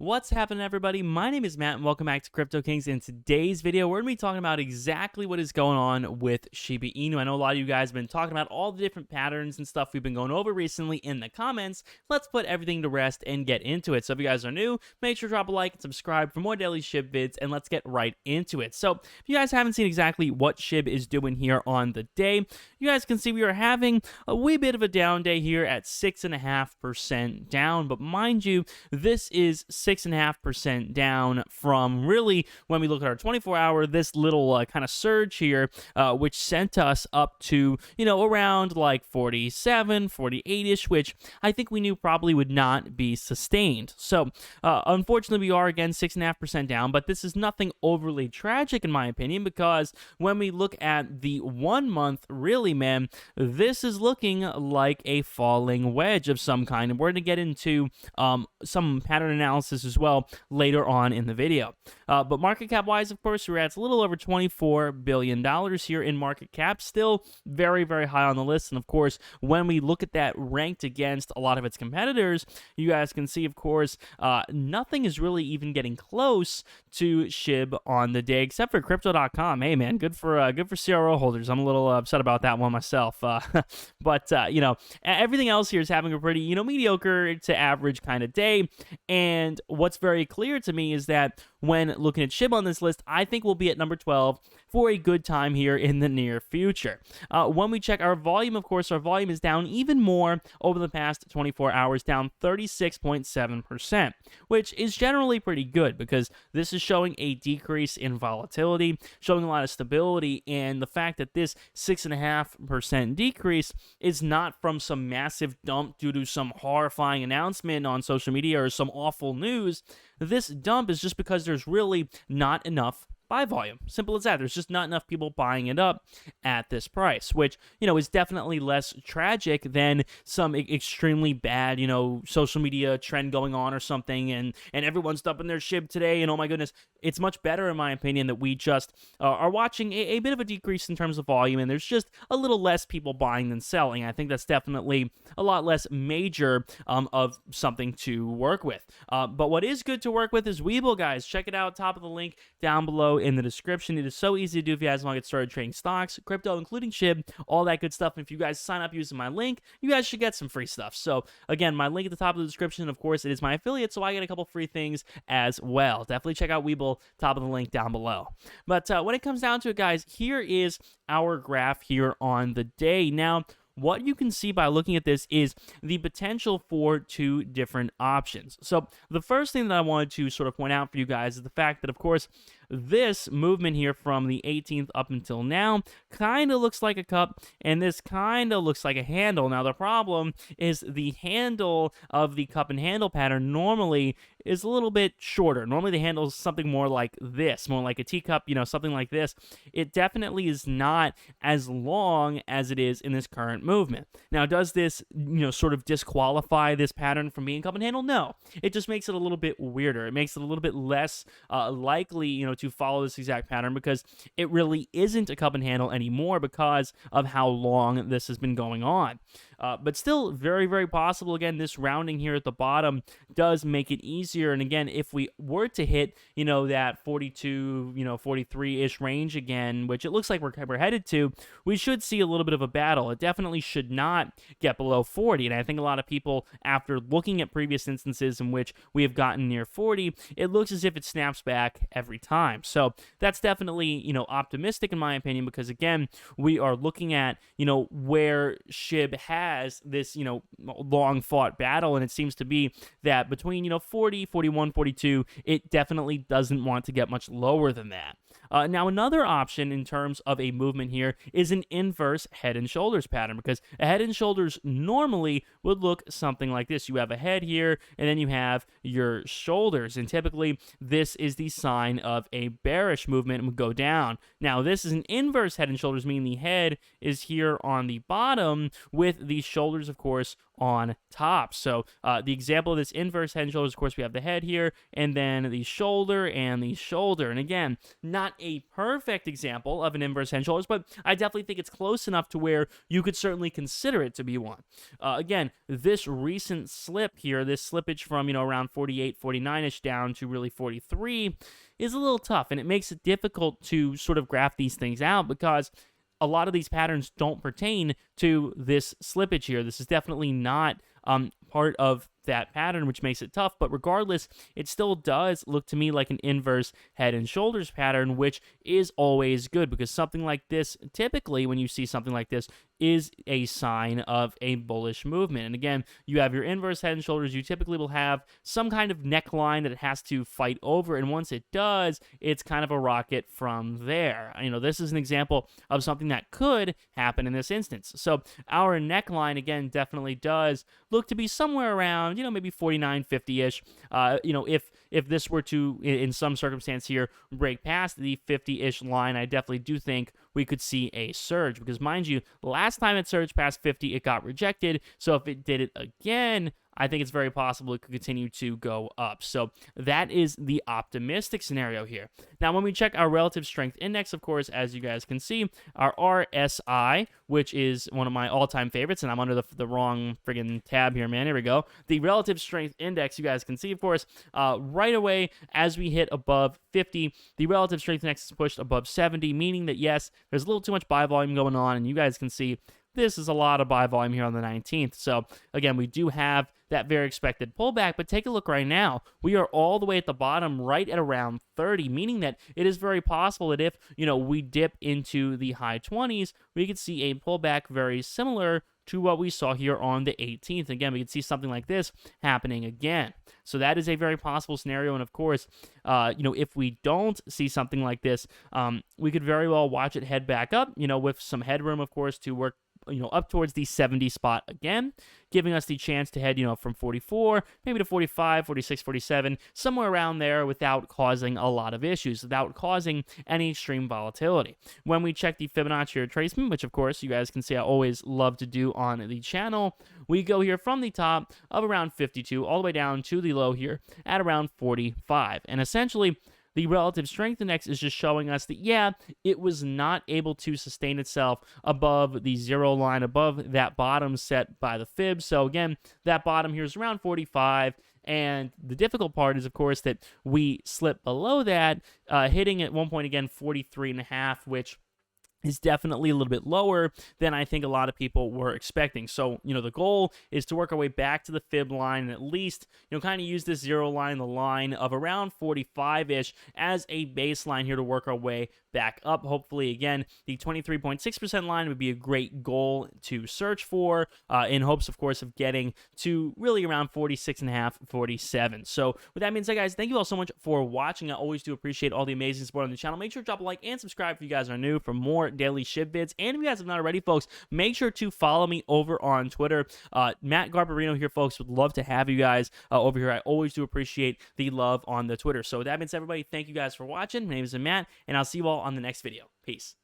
What's happening, everybody? My name is Matt and welcome back to Crypto Kings. In today's video, we're going to be talking about exactly what is going on with Shiba Inu. I know a lot of you guys have been talking about all the different patterns and stuff we've been going over recently in the comments. Let's put everything to rest and get into it. So if you guys are new, make sure to drop a like and subscribe for more daily Shib vids, and let's get right into it. So if you guys haven't seen exactly what Shib is doing here on the day, you guys can see we are having a wee bit of a down day here at 6.5% down, but mind you, this is 6.5% down from really when we look at our 24-hour, this little kind of surge here, which sent us up to, around like 47, 48-ish, which I think we knew probably would not be sustained. So, unfortunately, we are again 6.5% down, but this is nothing overly tragic in my opinion, because when we look at the 1 month, really, man, this is looking like a falling wedge of some kind, and we're going to get into some pattern analysis as well later on in the video. But market cap wise, of course, we're at a little over $24 billion here in market cap, still very, very high on the list. And of course, when we look at that ranked against a lot of its competitors, you guys can see, of course, nothing is really even getting close to Shib on the day, except for crypto.com. Hey man, good for CRO holders. I'm a little upset about that one myself. But everything else here is having a pretty, mediocre to average kind of day. And what's very clear to me is that when looking at Shib on this list, I think we'll be at number 12 for a good time here in the near future. When we check our volume, of course, our volume is down even more over the past 24 hours, down 36.7%, which is generally pretty good because this is showing a decrease in volatility, showing a lot of stability, and the fact that this 6.5% decrease is not from some massive dump due to some horrifying announcement on social media or some awful news. This dump is just because there's really not enough buy volume. Simple as that. There's just not enough people buying it up at this price, which, is definitely less tragic than some extremely bad, social media trend going on or something, and everyone's dumping their Shib today, and oh my goodness. It's much better, in my opinion, that we just are watching a bit of a decrease in terms of volume, and there's just a little less people buying than selling. I think that's definitely a lot less major of something to work with. But what is good to work with is Webull, guys. Check it out. Top of the link down below in the description. It is so easy to do if you guys want to get started trading stocks, crypto, including Shib, all that good stuff. And if you guys sign up using my link, you guys should get some free stuff. So again, my link at the top of the description. Of course, it is my affiliate, so I get a couple free things as well. Definitely check out Webull. Top of the link down below. But when it comes down to it, guys, here is our graph here on the day. Now, what you can see by looking at this is the potential for two different options. So the first thing that I wanted to sort of point out for you guys is the fact that, of course, this movement here from the 18th up until now kind of looks like a cup, and this kind of looks like a handle. Now, the problem is the handle of the cup and handle pattern normally is a little bit shorter. Normally, the handle is something more like this, more like a teacup, something like this. It definitely is not as long as it is in this current movement. Now, does this, sort of disqualify this pattern from being cup and handle? No. It just makes it a little bit weirder. It makes it a little bit less likely, to follow this exact pattern, because it really isn't a cup and handle anymore because of how long this has been going on. But still very, very possible. Again, this rounding here at the bottom does make it easier. And again, if we were to hit, that 42, 43-ish range again, which it looks like we're headed to, we should see a little bit of a battle. It definitely should not get below 40. And I think a lot of people, after looking at previous instances in which we have gotten near 40, it looks as if it snaps back every time. So that's definitely, optimistic in my opinion, because again, we are looking at, where Shib has this, long fought battle, and it seems to be that between, 40, 41, 42, it definitely doesn't want to get much lower than that. Now, another option in terms of a movement here is an inverse head and shoulders pattern, because a head and shoulders normally would look something like this. You have a head here, and then you have your shoulders, and typically this is the sign of a bearish movement and would go down. Now, this is an inverse head and shoulders, meaning the head is here on the bottom with the these shoulders, of course, on top. So the example of this inverse head and shoulders, of course, we have the head here, and then the shoulder and the shoulder. And again, not a perfect example of an inverse head and shoulders, but I definitely think it's close enough to where you could certainly consider it to be one. Again, this recent slip here, this slippage from, around 48, 49-ish down to really 43 is a little tough, and it makes it difficult to sort of graph these things out because a lot of these patterns don't pertain to this slippage here. This is definitely not part of that pattern, which makes it tough. But regardless, it still does look to me like an inverse head and shoulders pattern, which is always good because something like this, typically when you see something like this, is a sign of a bullish movement. And again, you have your inverse head and shoulders. You typically will have some kind of neckline that it has to fight over. And once it does, it's kind of a rocket from there. This is an example of something that could happen in this instance. So our neckline, again, definitely does look to be somewhere around, maybe 49, 50-ish. If this were to, in some circumstance here, break past the 50-ish line, I definitely do think we could see a surge because, mind you, last time it surged past 50, it got rejected. So if it did it again, I think it's very possible it could continue to go up. So that is the optimistic scenario here. Now, when we check our relative strength index, of course, as you guys can see, our RSI, which is one of my all-time favorites, and I'm under the wrong friggin' tab here, man. Here we go. The relative strength index, you guys can see, of course, right away as we hit above 50, the relative strength index is pushed above 70, meaning that, yes, there's a little too much buy volume going on, and you guys can see this is a lot of buy volume here on the 19th. So again, we do have that very expected pullback, but take a look right now. We are all the way at the bottom right at around 30, meaning that it is very possible that if, we dip into the high 20s, we could see a pullback very similar to what we saw here on the 18th. Again, we could see something like this happening again. So that is a very possible scenario. And of course, if we don't see something like this, we could very well watch it head back up, with some headroom, of course, to work up towards the 70 spot again, giving us the chance to head, from 44, maybe to 45, 46, 47, somewhere around there without causing a lot of issues, without causing any extreme volatility. When we check the Fibonacci retracement, which of course you guys can see I always love to do on the channel, we go here from the top of around 52 all the way down to the low here at around 45. And essentially, the relative strength index is just showing us that, yeah, it was not able to sustain itself above the zero line, above that bottom set by the fib. So again, that bottom here is around 45. And the difficult part is, of course, that we slip below that, hitting at one point again 43.5, which is definitely a little bit lower than I think a lot of people were expecting. So, the goal is to work our way back to the fib line and at least, kind of use this zero line, the line of around 45-ish as a baseline here to work our way back up. Hopefully, again, the 23.6% line would be a great goal to search for in hopes, of course, of getting to really around 46.5, 47. So with that being said, guys, thank you all so much for watching. I always do appreciate all the amazing support on the channel. Make sure to drop a like and subscribe if you guys are new for more daily Shib vids. And if you guys have not already, folks, make sure to follow me over on Twitter. Matt Garbarino here, folks. Would love to have you guys over here. I always do appreciate the love on the Twitter. So with that being said, everybody, thank you guys for watching. My name is Matt, and I'll see you all on the next video. Peace.